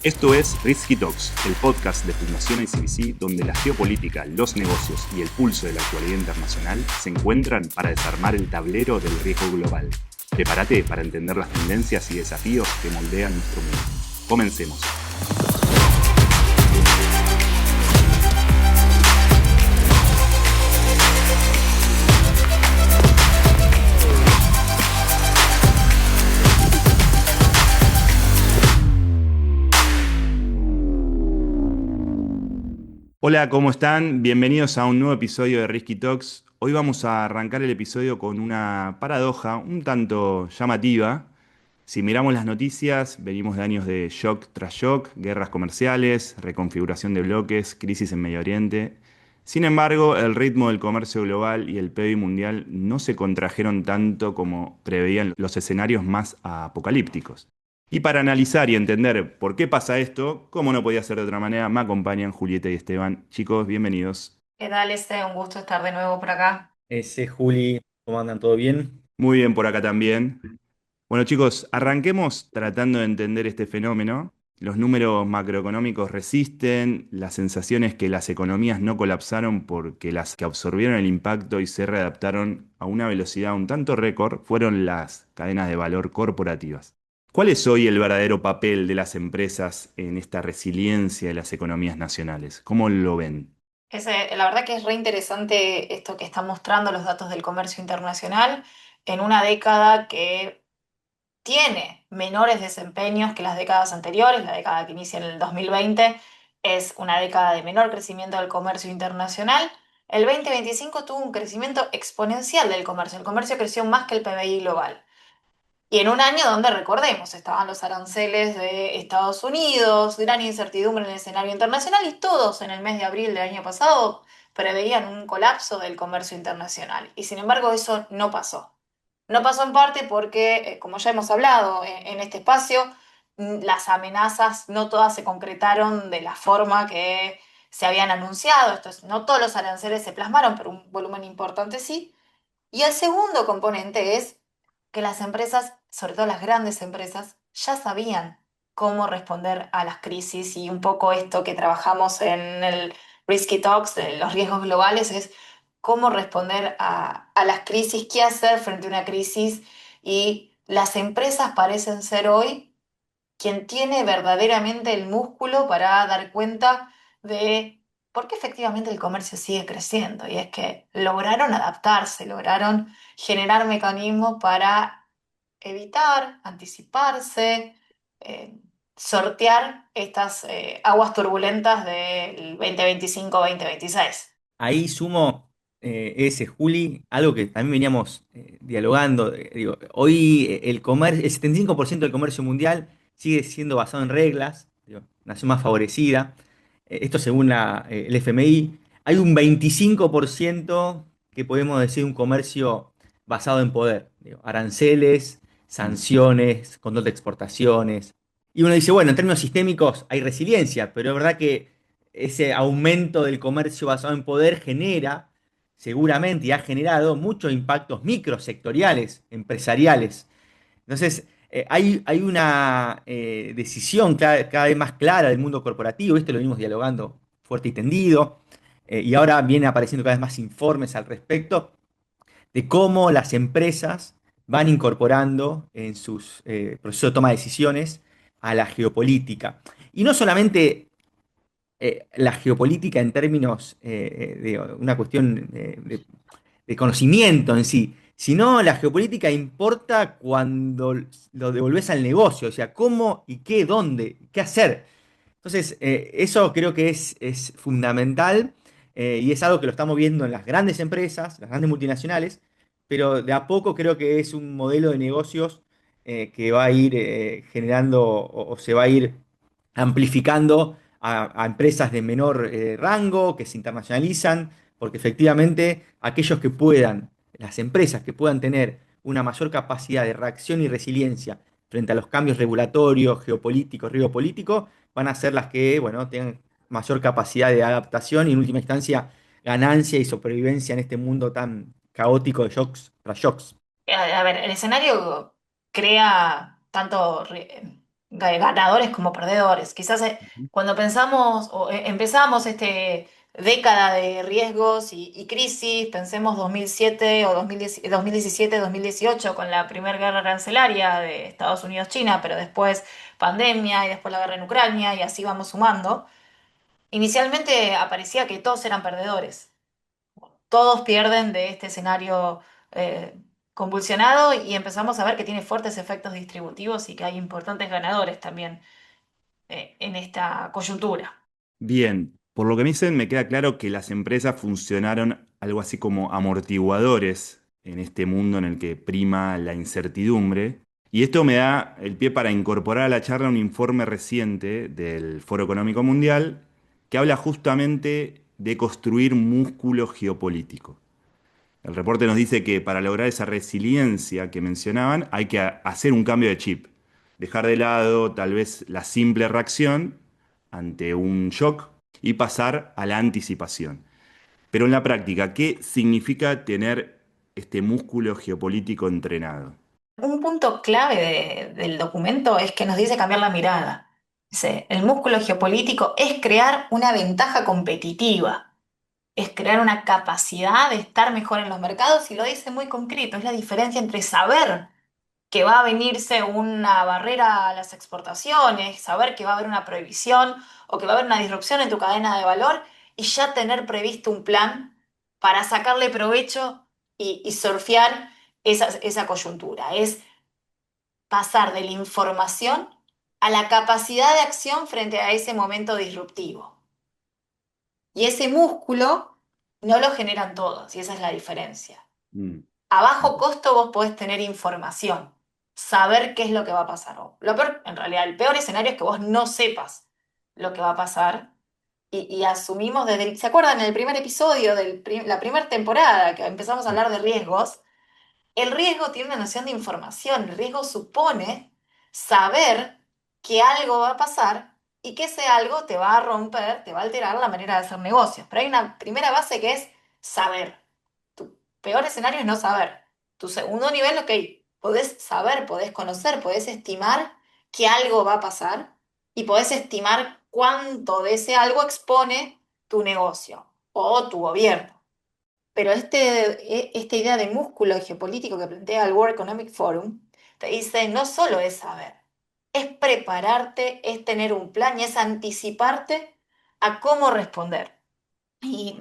Esto es Risky Talks, el podcast de Fundación ICBC donde la geopolítica, los negocios y el pulso de la actualidad internacional se encuentran para desarmar el tablero del riesgo global. Prepárate para entender las tendencias y desafíos que moldean nuestro mundo. Comencemos. Hola, ¿cómo están? Bienvenidos a un nuevo episodio de Risky Talks. Hoy vamos a arrancar el episodio con una paradoja un tanto llamativa. Si miramos las noticias, venimos de años de shock tras shock, guerras comerciales, reconfiguración de bloques, crisis en Medio Oriente. Sin embargo, el ritmo del comercio global y el PIB mundial no se contrajeron tanto como preveían los escenarios más apocalípticos. Y para analizar y entender por qué pasa esto, como no podía ser de otra manera, me acompañan Julieta y Esteban. Chicos, bienvenidos. ¿Qué tal, Un gusto estar de nuevo por acá. Ese Juli, ¿cómo andan? ¿Todo bien? Muy bien por acá también. Bueno, chicos, arranquemos tratando de entender este fenómeno. Los números macroeconómicos resisten, la sensación es que las economías no colapsaron porque las que absorbieron el impacto y se readaptaron a una velocidad un tanto récord fueron las cadenas de valor corporativas. ¿Cuál es hoy el verdadero papel de las empresas en esta resiliencia de las economías nacionales? ¿Cómo lo ven? La verdad que es re interesante esto que están mostrando los datos del comercio internacional en una década que tiene menores desempeños que las décadas anteriores. La década que inicia en el 2020 es una década de menor crecimiento del comercio internacional. El 2025 tuvo un crecimiento exponencial del comercio. El comercio creció más que el PBI global. Y en un año donde, recordemos, estaban los aranceles de Estados Unidos, gran incertidumbre en el escenario internacional y todos en el mes de abril del año pasado preveían un colapso del comercio internacional. Y sin embargo eso no pasó. No pasó en parte porque, como ya hemos hablado en este espacio, las amenazas no todas se concretaron de la forma que se habían anunciado. No todos los aranceles se plasmaron, pero un volumen importante sí. Y el segundo componente es que las empresas, sobre todo las grandes empresas, ya sabían cómo responder a las crisis y un poco esto que trabajamos en el Risky Talks de los riesgos globales es cómo responder a las crisis, qué hacer frente a una crisis y las empresas parecen ser hoy quien tiene verdaderamente el músculo para dar cuenta de por qué efectivamente el comercio sigue creciendo. Y es que lograron adaptarse, lograron generar mecanismos para evitar, anticiparse, eh, sortear estas aguas turbulentas del 2025-2026. Ahí sumo ese Juli, algo que también veníamos dialogando. Digo, hoy el 75% del comercio mundial sigue siendo basado en reglas, digo, nación más favorecida. Esto según el FMI. Hay un 25% que podemos decir un comercio basado en poder. Digo, aranceles, sanciones, control de exportaciones. Y uno dice, bueno, en términos sistémicos hay resiliencia, pero es verdad que ese aumento del comercio basado en poder genera, seguramente, y ha generado muchos impactos microsectoriales, empresariales. Entonces, hay una decisión cada vez más clara del mundo corporativo, esto lo venimos dialogando fuerte y tendido, y ahora vienen apareciendo cada vez más informes al respecto de cómo las empresas van incorporando en sus procesos de toma de decisiones a la geopolítica. Y no solamente la geopolítica en términos de una cuestión de conocimiento en sí, sino la geopolítica importa cuando lo devolves al negocio, o sea, cómo y qué, dónde, qué hacer. Entonces, eso creo que es fundamental y es algo que lo estamos viendo en las grandes empresas, las grandes multinacionales, pero de a poco creo que es un modelo de negocios que va a ir generando o se va a ir amplificando a empresas de menor rango, que se internacionalizan, porque efectivamente aquellos que puedan, las empresas que puedan tener una mayor capacidad de reacción y resiliencia frente a los cambios regulatorios, geopolíticos, geopolíticos, van a ser las que, bueno, tengan mayor capacidad de adaptación y en última instancia ganancia y supervivencia en este mundo tan caótico de shocks tras shocks. A ver, el escenario crea tanto ganadores como perdedores. Quizás Ujú. cuando pensamos o empezamos este década de riesgos y crisis, pensemos 2007 o 2010 2017, 2018 con la primera guerra arancelaria de Estados Unidos-China, pero después pandemia y después la guerra en Ucrania y así vamos sumando. Inicialmente aparecía que todos eran perdedores, todos pierden de este escenario eh, convulsionado y empezamos a ver que tiene fuertes efectos distributivos y que hay importantes ganadores también en esta coyuntura. Bien, por lo que me dicen, me queda claro que las empresas funcionaron algo así como amortiguadores en este mundo en el que prima la incertidumbre. Y esto me da el pie para incorporar a la charla un informe reciente del Foro Económico Mundial que habla justamente de construir músculo geopolítico. El reporte nos dice que para lograr esa resiliencia que mencionaban hay que hacer un cambio de chip, dejar de lado tal vez la simple reacción ante un shock y pasar a la anticipación. Pero en la práctica, ¿qué significa tener este músculo geopolítico entrenado? Un punto clave del documento es que nos dice cambiar la mirada. Dice, el músculo geopolítico es crear una ventaja competitiva, es crear una capacidad de estar mejor en los mercados y lo dice muy concreto, es la diferencia entre saber que va a venirse una barrera a las exportaciones, saber que va a haber una prohibición o que va a haber una disrupción en tu cadena de valor y ya tener previsto un plan para sacarle provecho y surfear esa coyuntura. Es pasar de la información a la capacidad de acción frente a ese momento disruptivo. Y ese músculo no lo generan todos, y esa es la diferencia. Mm. A bajo costo vos podés tener información, saber qué es lo que va a pasar. O lo peor, en realidad, el peor escenario es que vos no sepas lo que va a pasar y asumimos ¿se acuerdan? En el primer episodio de la primera temporada que empezamos a hablar de riesgos, el riesgo tiene una noción de información. El riesgo supone saber que algo va a pasar y que ese algo te va a romper, te va a alterar la manera de hacer negocios. Pero hay una primera base que es saber. Tu peor escenario es no saber. Tu segundo nivel, ok, podés saber, podés conocer, podés estimar que algo va a pasar y podés estimar cuánto de ese algo expone tu negocio o tu gobierno. Pero esta idea de músculo geopolítico que plantea el World Economic Forum te dice no solo es saber, es prepararte, es tener un plan y es anticiparte a cómo responder. Y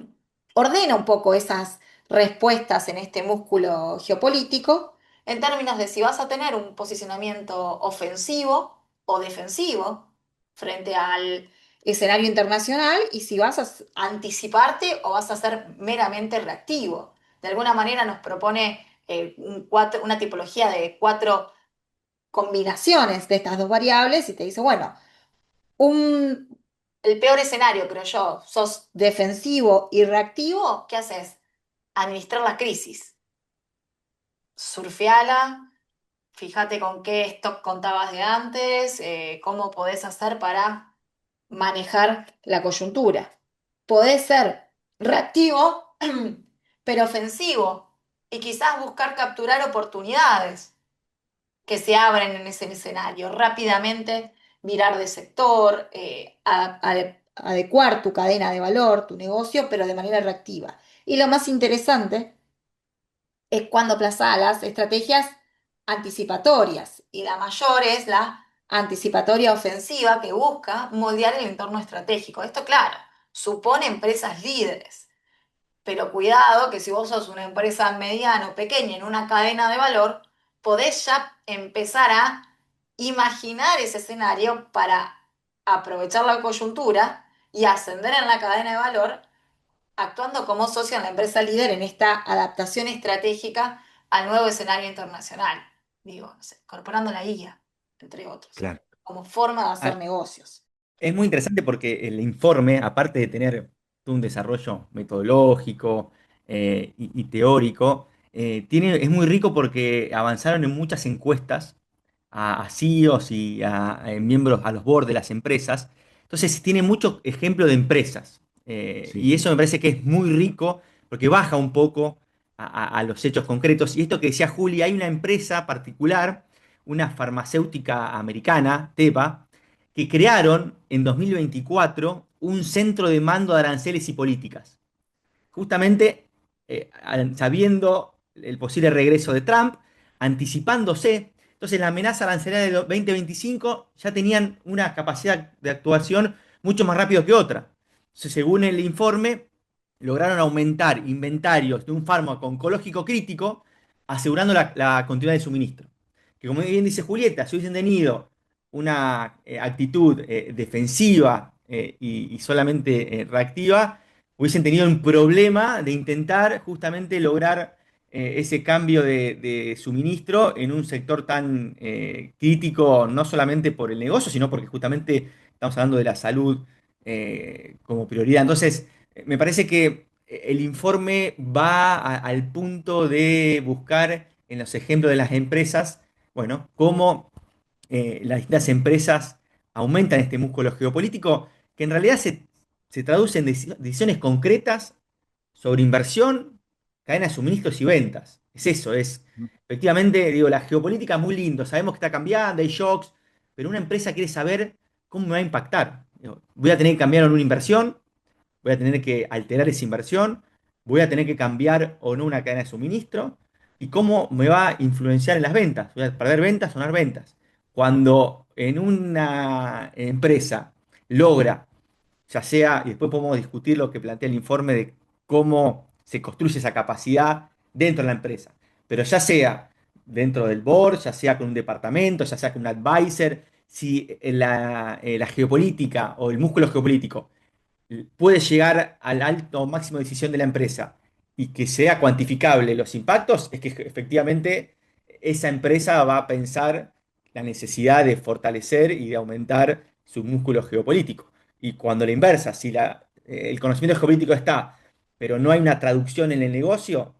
ordena un poco esas respuestas en este músculo geopolítico en términos de si vas a tener un posicionamiento ofensivo o defensivo frente al escenario internacional y si vas a anticiparte o vas a ser meramente reactivo. De alguna manera nos propone una tipología de cuatro combinaciones de estas dos variables y te dice, bueno, un, el peor escenario, creo yo, sos defensivo y reactivo, ¿qué haces? Administrar la crisis. Surfeala, fíjate con qué stock contabas de antes, cómo podés hacer para manejar la coyuntura. Podés ser reactivo, pero ofensivo, y quizás buscar capturar oportunidades que se abren en ese escenario. Rápidamente mirar de sector, adecuar tu cadena de valor, tu negocio, pero de manera reactiva. Y lo más interesante es cuando aplazás las estrategias anticipatorias. Y la mayor es la anticipatoria ofensiva que busca moldear el entorno estratégico. Esto, claro, supone empresas líderes. Pero cuidado que si vos sos una empresa mediana o pequeña en una cadena de valor, podés ya empezar a imaginar ese escenario para aprovechar la coyuntura y ascender en la cadena de valor, actuando como socio en la empresa líder en esta adaptación estratégica al nuevo escenario internacional. Digo, no sé, incorporando la IA, entre otros, Claro. como forma de hacer Ah, negocios. es muy interesante porque el informe, aparte de tener todo un desarrollo metodológico y teórico, es muy rico porque avanzaron en muchas encuestas a CEOs y a miembros, a los boards de las empresas. Entonces tiene muchos ejemplos de empresas. Y Sí. eso me parece que es muy rico porque baja un poco a los hechos concretos. Y esto que decía Juli, hay una empresa particular, una farmacéutica americana, Teva, que crearon en 2024 un centro de mando de aranceles y políticas justamente sabiendo el posible regreso de Trump, anticipándose. Entonces, la amenaza arancelaria de 2025 ya tenían una capacidad de actuación mucho más rápido que otra. Entonces, según el informe, lograron aumentar inventarios de un fármaco oncológico crítico, asegurando la continuidad de suministro. Que como bien dice Julieta, si hubiesen tenido una actitud defensiva y solamente reactiva, hubiesen tenido un problema de intentar justamente lograr ese cambio de suministro en un sector tan crítico, no solamente por el negocio, sino porque justamente estamos hablando de la salud como prioridad. Entonces, me parece que el informe va al punto de buscar en los ejemplos de las empresas, bueno, cómo las distintas empresas aumentan este músculo geopolítico, que en realidad se traduce en decisiones concretas sobre inversión, cadena de suministros y ventas. Es eso, es efectivamente, digo, la geopolítica es muy lindo, sabemos que está cambiando, hay shocks, pero una empresa quiere saber cómo me va a impactar. Digo, voy a tener que cambiar en una inversión, voy a tener que alterar esa inversión, voy a tener que cambiar o no una cadena de suministro y cómo me va a influenciar en las ventas. Voy a perder ventas o ganar ventas. Cuando en una empresa logra, ya sea, y después podemos discutir lo que plantea el informe de cómo se construye esa capacidad dentro de la empresa, pero ya sea dentro del board, ya sea con un departamento, ya sea con un advisor, si la geopolítica o el músculo geopolítico puede llegar al alto máximo de decisión de la empresa y que sea cuantificable los impactos, es que efectivamente esa empresa va a pensar la necesidad de fortalecer y de aumentar su músculo geopolítico. Y cuando la inversa, si el conocimiento geopolítico está, pero no hay una traducción en el negocio,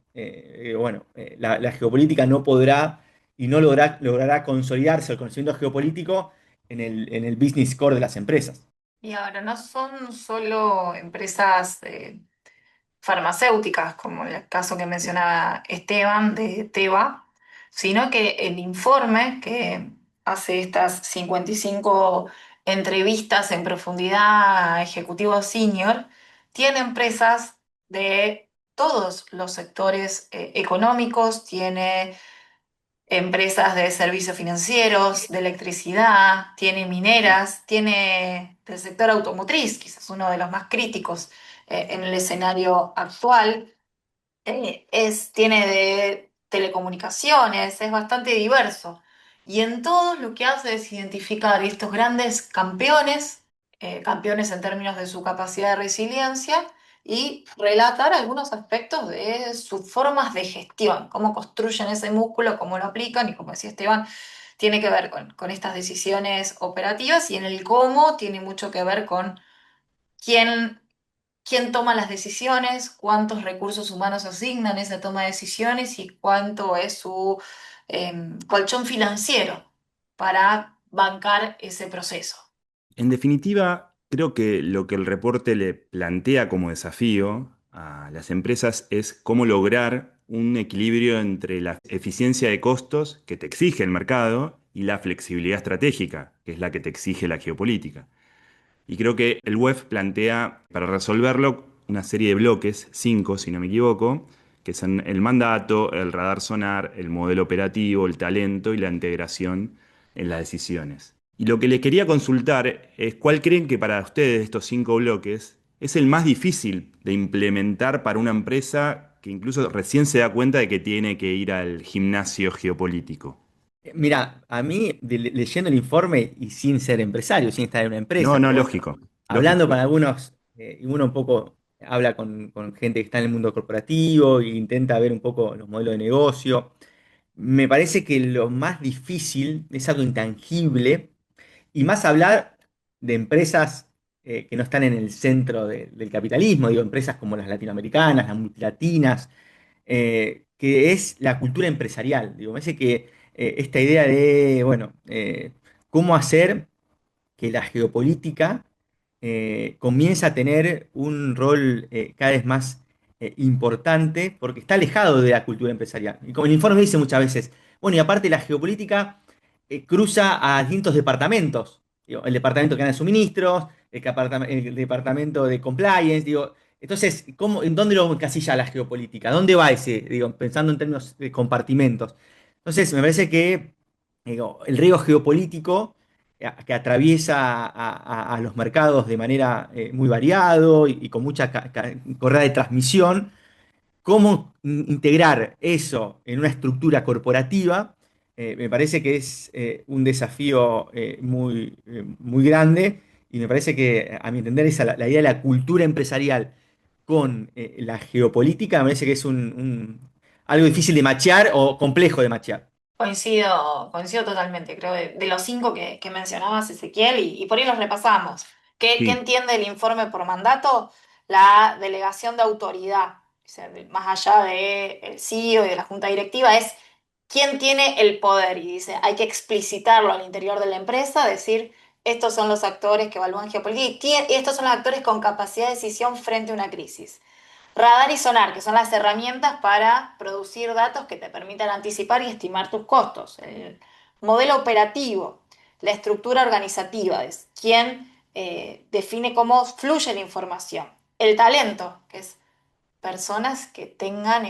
bueno, la geopolítica no podrá y no logrará consolidarse el conocimiento geopolítico en el business core de las empresas. Y ahora no son solo empresas farmacéuticas, como el caso que mencionaba Esteban de Teva, sino que el informe que hace estas 55 entrevistas en profundidad a ejecutivos senior, tiene empresas de todos los sectores económicos, tiene empresas de servicios financieros, de electricidad, tiene mineras, tiene del sector automotriz, quizás uno de los más críticos en el escenario actual, tiene de telecomunicaciones, es bastante diverso. Y en todo lo que hace es identificar estos grandes campeones, campeones en términos de su capacidad de resiliencia, y relatar algunos aspectos de sus formas de gestión, cómo construyen ese músculo, cómo lo aplican, y como decía Esteban, tiene que ver con estas decisiones operativas, y en el cómo tiene mucho que ver con quién toma las decisiones, cuántos recursos humanos asignan esa toma de decisiones y cuánto es su colchón financiero para bancar ese proceso. En definitiva, creo que lo que el reporte le plantea como desafío a las empresas es cómo lograr un equilibrio entre la eficiencia de costos que te exige el mercado y la flexibilidad estratégica, que es la que te exige la geopolítica. Y creo que el WEF plantea para resolverlo una serie de bloques, 5 si no me equivoco, que son el mandato, el radar sonar, el modelo operativo, el talento y la integración en las decisiones. Y lo que le quería consultar es cuál creen que para ustedes de estos 5 bloques es el más difícil de implementar para una empresa que incluso recién se da cuenta de que tiene que ir al gimnasio geopolítico. Mira, a mí, leyendo el informe y sin ser empresario, sin estar en una No, empresa, no, pero lógico, hablando lógico. con algunos, y uno un poco habla con gente que está en el mundo corporativo e intenta ver un poco los modelos de negocio, me parece que lo más difícil es algo intangible y más hablar de empresas que no están en el centro del capitalismo, digo, empresas como las latinoamericanas, las multilatinas, que es la cultura empresarial. Digo, me parece que esta idea de, bueno, cómo hacer que la geopolítica comienza a tener un rol cada vez más importante porque está alejado de la cultura empresarial. Y como el informe dice muchas veces, bueno, y aparte la geopolítica cruza a distintos departamentos. Digo, el departamento que gana suministros, el departamento de compliance, digo. Entonces, ¿en dónde lo encasilla la geopolítica? ¿Dónde va ese, digo, pensando en términos de compartimentos? Entonces, me parece que digo, el riesgo geopolítico que atraviesa a los mercados de manera muy variado y con mucha correa de transmisión, cómo integrar eso en una estructura corporativa, me parece que es un desafío muy grande y me parece que, a mi entender, la idea de la cultura empresarial con la geopolítica, me parece que es algo difícil de machear o complejo de machear. Coincido totalmente, creo, de los cinco que mencionabas, Ezequiel, y por ahí los repasamos. ¿Qué Sí, entiende el informe por mandato? La delegación de autoridad, o sea, más allá del CEO y de la junta directiva, es quién tiene el poder. Y dice, hay que explicitarlo al interior de la empresa, decir, estos son los actores que evalúan geopolítica y estos son los actores con capacidad de decisión frente a una crisis. Radar y sonar, que son las herramientas para producir datos que te permitan anticipar y estimar tus costos. El modelo operativo, la estructura organizativa, es quien define cómo fluye la información. El talento, que es personas que tengan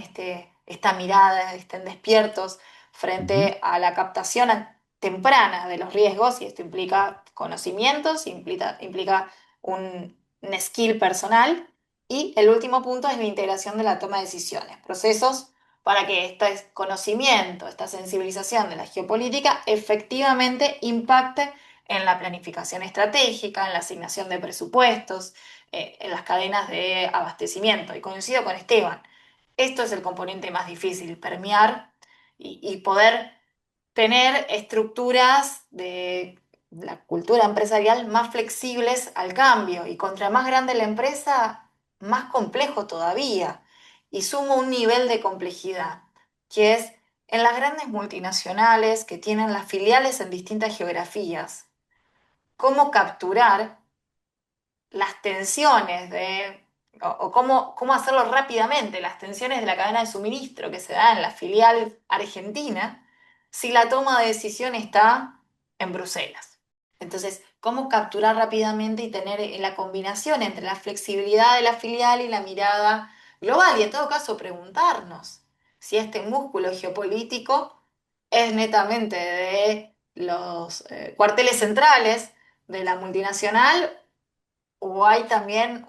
esta mirada, estén despiertos ujú, frente a la captación temprana de los riesgos, y esto implica conocimientos, implica un skill personal. Y el último punto es la integración de la toma de decisiones, procesos para que este conocimiento, esta sensibilización de la geopolítica efectivamente impacte en la planificación estratégica, en la asignación de presupuestos, en las cadenas de abastecimiento. Y coincido con Esteban, esto es el componente más difícil, permear y poder tener estructuras de la cultura empresarial más flexibles al cambio. Y contra más grande la empresa, más complejo todavía. Y sumo un nivel de complejidad, que es en las grandes multinacionales que tienen las filiales en distintas geografías, cómo capturar las tensiones o cómo hacerlo rápidamente, las tensiones de la cadena de suministro que se da en la filial argentina, si la toma de decisión está en Bruselas. Entonces, ¿cómo capturar rápidamente y tener la combinación entre la flexibilidad de la filial y la mirada global? Y en todo caso, preguntarnos si este músculo geopolítico es netamente de los cuarteles centrales de la multinacional, o hay también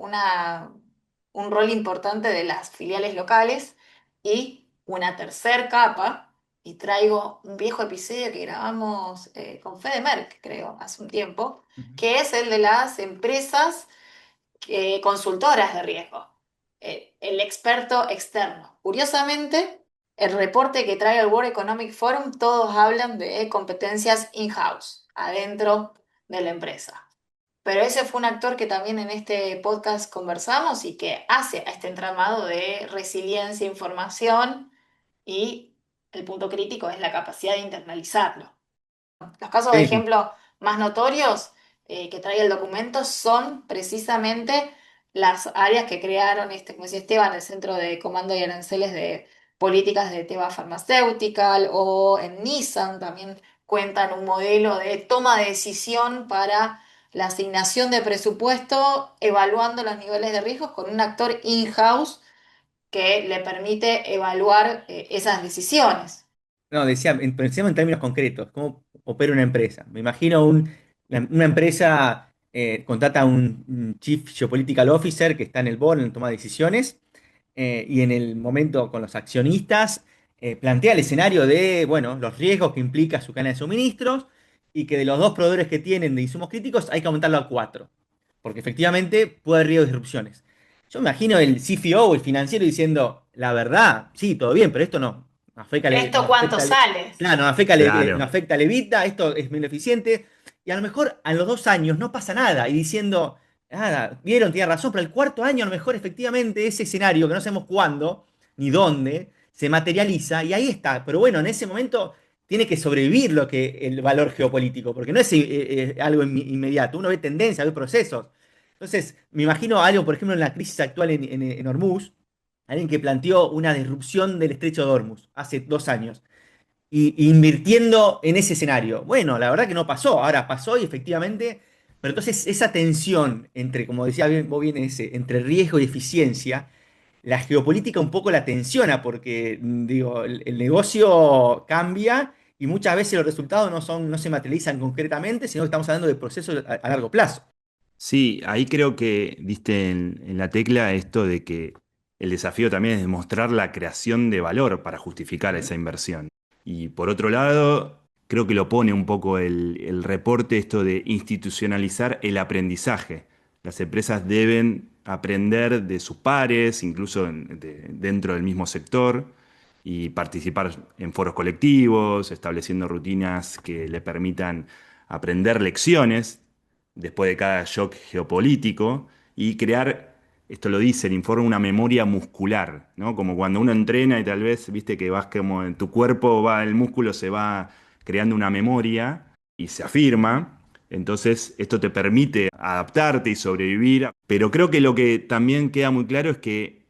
un rol importante de las filiales locales y una tercer capa, y traigo un viejo episodio que grabamos con Fede Merck, creo, hace un tiempo, Ujú. que es el de las empresas consultoras de riesgo, el experto externo. Curiosamente, el reporte que trae el World Economic Forum, todos hablan de competencias in-house, adentro de la empresa. Pero ese fue un actor que también en este podcast conversamos y que hace a este entramado de resiliencia, información, y el punto crítico es la capacidad de internalizarlo. Los casos de Sí, sí. ejemplo más notorios que trae el documento son precisamente las áreas que crearon, como decía Esteban, el Centro de Comando y Aranceles de Políticas de Teva Pharmaceutical, o en Nissan también cuentan un modelo de toma de decisión para la asignación de presupuesto, evaluando los niveles de riesgos con un actor in-house que le permite evaluar esas decisiones. No, decía, pensemos en términos concretos, cómo opera una empresa. Me imagino una empresa contrata a un Chief Geopolitical Officer que está en el board, en la toma de decisiones, y en el momento con los accionistas plantea el escenario de, bueno, los riesgos que implica su cadena de suministros y que de los dos proveedores que tienen de insumos críticos hay que aumentarlo a cuatro, porque efectivamente puede haber riesgo de disrupciones. Yo me imagino el CFO o el financiero diciendo, la verdad, sí, todo bien, pero esto no afecta, ¿Esto cuánto sale? claro, no claro. afecta al EBITDA, esto es menos eficiente, y a lo mejor a los 2 años no pasa nada, y diciendo, nada, vieron, tiene razón, pero el cuarto año a lo mejor efectivamente ese escenario, que no sabemos cuándo ni dónde, se materializa, y ahí está. Pero bueno, en ese momento tiene que sobrevivir el valor geopolítico, porque no es algo inmediato, uno ve tendencias, ve procesos. Entonces, me imagino algo, por ejemplo, en la crisis actual en Hormuz, alguien que planteó una disrupción del estrecho de Hormuz hace 2 años. y invirtiendo en ese escenario. Bueno, la verdad que no pasó, ahora pasó y efectivamente, pero entonces esa tensión entre, como decía vos bien, entre riesgo y eficiencia, la geopolítica un poco la tensiona porque, digo, el negocio cambia y muchas veces los resultados no se materializan concretamente, sino que estamos hablando de procesos a largo plazo. Sí, ahí creo que diste en la tecla esto de que el desafío también es demostrar la creación de valor para justificar Ujú. esa inversión. Y por otro lado, creo que lo pone un poco el reporte esto de institucionalizar el aprendizaje. Las empresas deben aprender de sus pares, incluso dentro del mismo sector, y participar en foros colectivos, estableciendo rutinas que le permitan aprender lecciones después de cada shock geopolítico y crear, esto lo dice el informe, una memoria muscular, ¿no? Como cuando uno entrena y tal vez, viste que vas como en tu cuerpo va, el músculo se va creando una memoria y se afirma. Entonces, esto te permite adaptarte y sobrevivir, pero creo que lo que también queda muy claro es que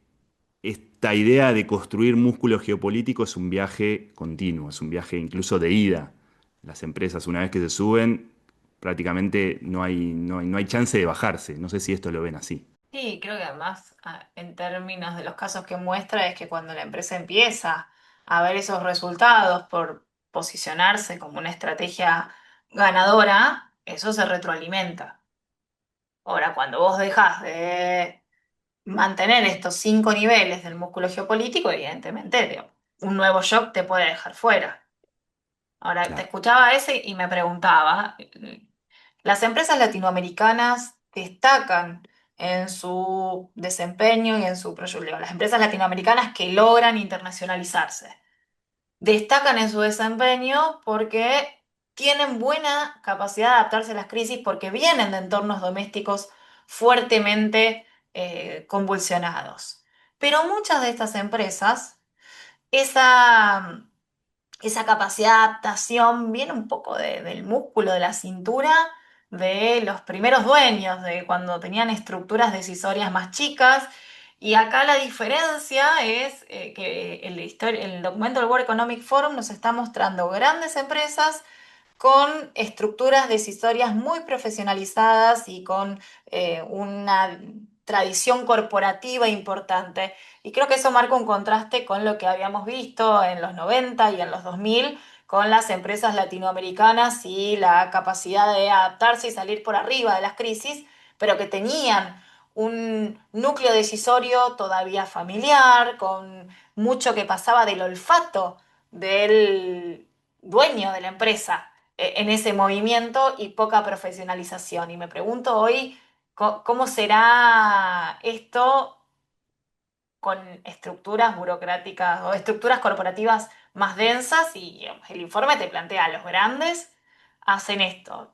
esta idea de construir músculo geopolítico es un viaje continuo, es un viaje incluso de ida. Las empresas, una vez que se suben, prácticamente no hay chance de bajarse. No sé si esto lo ven así. Sí, creo que además, en términos de los casos que muestra, es que cuando la empresa empieza a ver esos resultados por posicionarse como una estrategia ganadora, eso se retroalimenta. Ahora, cuando vos dejas de mantener estos 5 niveles del músculo geopolítico, evidentemente, digo, un nuevo shock te puede dejar fuera. Ahora, te Claro. escuchaba ese y me preguntaba, las empresas latinoamericanas destacan en su desempeño y en su proyecto. Las empresas latinoamericanas que logran internacionalizarse destacan en su desempeño porque tienen buena capacidad de adaptarse a las crisis porque vienen de entornos domésticos fuertemente convulsionados. Pero muchas de estas empresas, esa esa capacidad de adaptación viene un poco del músculo de la cintura de los primeros dueños, de cuando tenían estructuras decisorias más chicas. Y acá la diferencia es que el documento del World Economic Forum nos está mostrando grandes empresas con estructuras decisorias muy profesionalizadas y con una tradición corporativa importante. Y creo que eso marca un contraste con lo que habíamos visto en los 90 y en los 2000 con las empresas latinoamericanas y la capacidad de adaptarse y salir por arriba de las crisis, pero que tenían un núcleo decisorio todavía familiar, con mucho que pasaba del olfato del dueño de la empresa en ese movimiento y poca profesionalización. Y me pregunto hoy cómo será esto con estructuras burocráticas o estructuras corporativas más densas y digamos, el informe te plantea, los grandes hacen esto.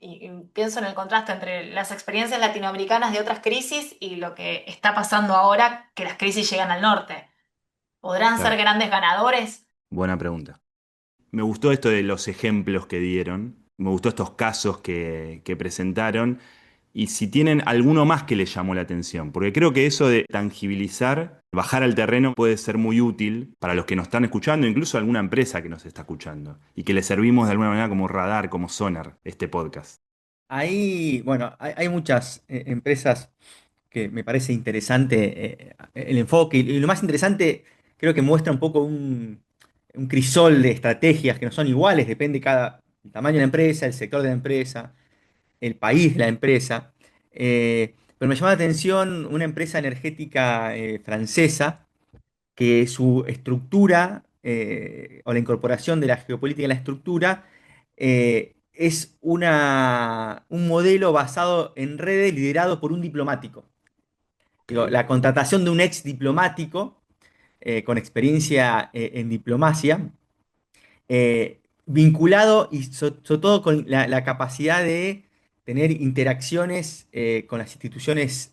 Y pienso en el contraste entre las experiencias latinoamericanas de otras crisis y lo que está pasando ahora, que las crisis llegan al norte. ¿Podrán ser Claro. grandes ganadores? Buena pregunta. Me gustó esto de los ejemplos que dieron, me gustó estos casos que presentaron y si tienen alguno más que les llamó la atención, porque creo que eso de tangibilizar, bajar al terreno puede ser muy útil para los que nos están escuchando, incluso alguna empresa que nos está escuchando y que le servimos de alguna manera como radar, como sonar este podcast. Ahí, bueno, hay muchas empresas que me parece interesante el enfoque y lo más interesante creo que muestra un poco un crisol de estrategias que no son iguales, depende cada el tamaño de la empresa, el sector de la empresa, el país de la empresa. Pero me llama la atención una empresa energética francesa que su estructura o la incorporación de la geopolítica en la estructura es un modelo basado en redes liderado por un diplomático. Ok, Digo, la contratación de un ex diplomático con experiencia en diplomacia vinculado y sobre todo con la capacidad de tener interacciones con las instituciones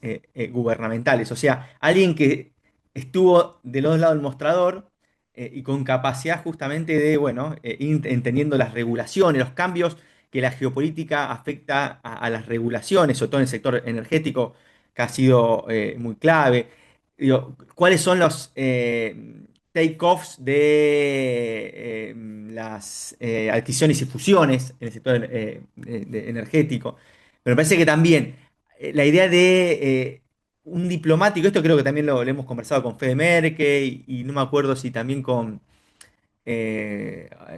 gubernamentales. O sea, alguien que estuvo del otro lado del mostrador y con capacidad justamente de, bueno, ir entendiendo las regulaciones, los cambios que la geopolítica afecta a las regulaciones, sobre todo en el sector energético, que ha sido muy clave. Digo, ¿cuáles son los take-offs de las adquisiciones y fusiones en el sector energético. Pero me parece que también la idea de un diplomático, esto creo que también lo hemos conversado con Fede Merkel y no me acuerdo si también con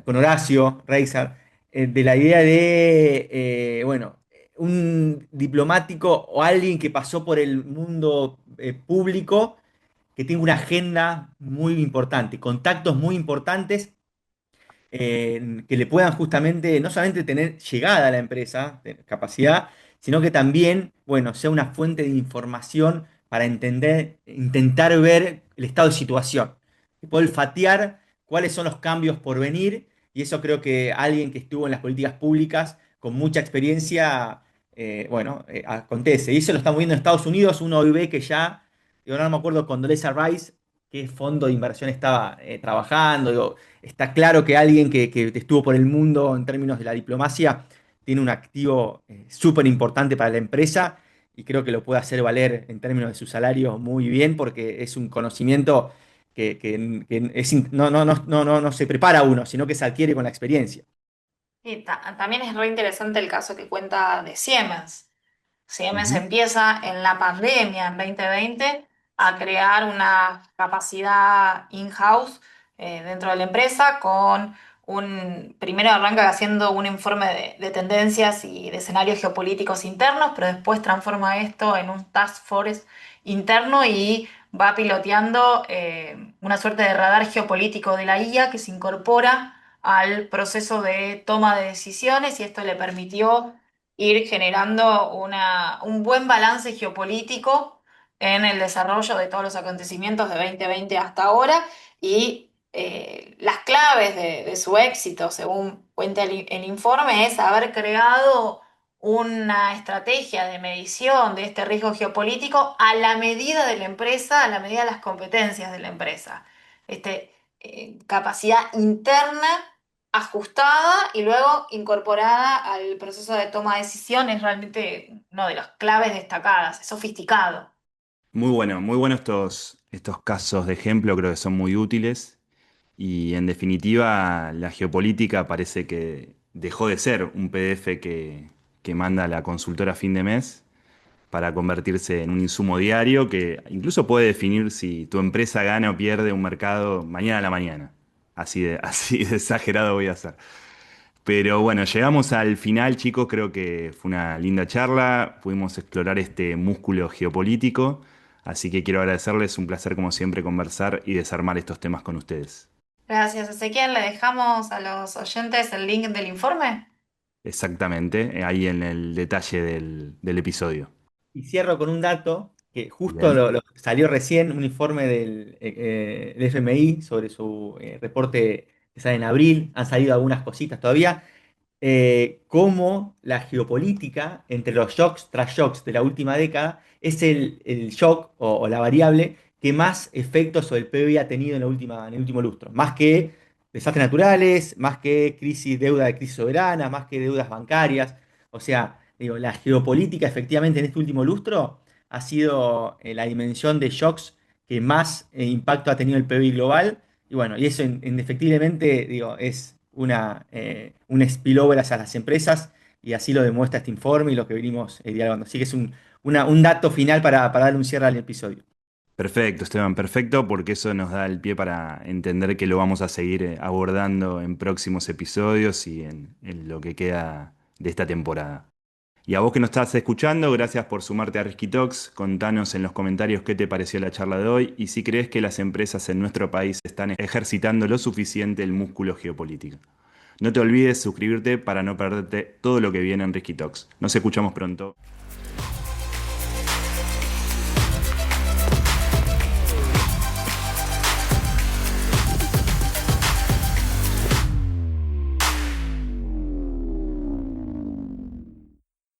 Horacio Reiser, de la idea de, bueno, un diplomático o alguien que pasó por el mundo público que tenga una agenda muy importante, contactos muy importantes que le puedan justamente no solamente tener llegada a la empresa, capacidad, sino que también, bueno, sea una fuente de información para entender, intentar ver el estado de situación, y poder olfatear cuáles son los cambios por venir, y eso creo que alguien que estuvo en las políticas públicas con mucha experiencia, bueno, acontece. Y eso lo estamos viendo en Estados Unidos, uno hoy ve que ya, yo no me acuerdo, con Condoleezza Rice, qué fondo de inversión estaba trabajando, digo, está claro que alguien que estuvo por el mundo en términos de la diplomacia tiene un activo súper importante para la empresa y creo que lo puede hacer valer en términos de su salario muy bien porque es un conocimiento que no se prepara uno, sino que se adquiere con la experiencia. Y también es re interesante el caso que cuenta de Siemens. Siemens Ujú. empieza en la pandemia, en 2020, a crear una capacidad in-house dentro de la empresa primero arranca haciendo un informe de tendencias y de escenarios geopolíticos internos, pero después transforma esto en un task force interno y va piloteando una suerte de radar geopolítico de la IA que se incorpora al proceso de toma de decisiones y esto le permitió ir generando un buen balance geopolítico en el desarrollo de todos los acontecimientos de 2020 hasta ahora y las claves de su éxito, según cuenta el informe, es haber creado una estrategia de medición de este riesgo geopolítico a la medida de la empresa, a la medida de las competencias de la empresa. Capacidad interna ajustada y luego incorporada al proceso de toma de decisión es realmente uno de las claves destacadas, es sofisticado. Muy buenos estos casos de ejemplo, creo que son muy útiles. Y en definitiva, la geopolítica parece que dejó de ser un PDF que manda la consultora a fin de mes para convertirse en un insumo diario que incluso puede definir si tu empresa gana o pierde un mercado mañana a la mañana. Así de exagerado voy a ser. Pero bueno, llegamos al final, chicos. Creo que fue una linda charla. Pudimos explorar este músculo geopolítico. Así que quiero agradecerles, un placer como siempre conversar y desarmar estos temas con ustedes. Gracias, Ezequiel. Le dejamos a los oyentes el link del informe. Exactamente, ahí en el detalle del episodio. Y cierro con un dato que justo Bien. salió recién, un informe del FMI sobre su reporte que sale en abril, han salido algunas cositas todavía, cómo la geopolítica entre los shocks tras shocks de la última década es el shock o la variable que más efectos sobre el PIB ha tenido en el último lustro. Más que desastres naturales, más que deuda de crisis soberana, más que deudas bancarias. O sea, digo, la geopolítica efectivamente en este último lustro ha sido la dimensión de shocks que más impacto ha tenido el PIB global. Y bueno, y eso indefectiblemente, digo, es un spillover hacia las empresas y así lo demuestra este informe y lo que venimos dialogando. Así que es un dato final para darle un cierre al episodio. Perfecto, Esteban, perfecto, porque eso nos da el pie para entender que lo vamos a seguir abordando en próximos episodios y en lo que queda de esta temporada. Y a vos que nos estás escuchando, gracias por sumarte a Risky Talks. Contanos en los comentarios qué te pareció la charla de hoy y si crees que las empresas en nuestro país están ejercitando lo suficiente el músculo geopolítico. No te olvides suscribirte para no perderte todo lo que viene en Risky Talks. Nos escuchamos pronto.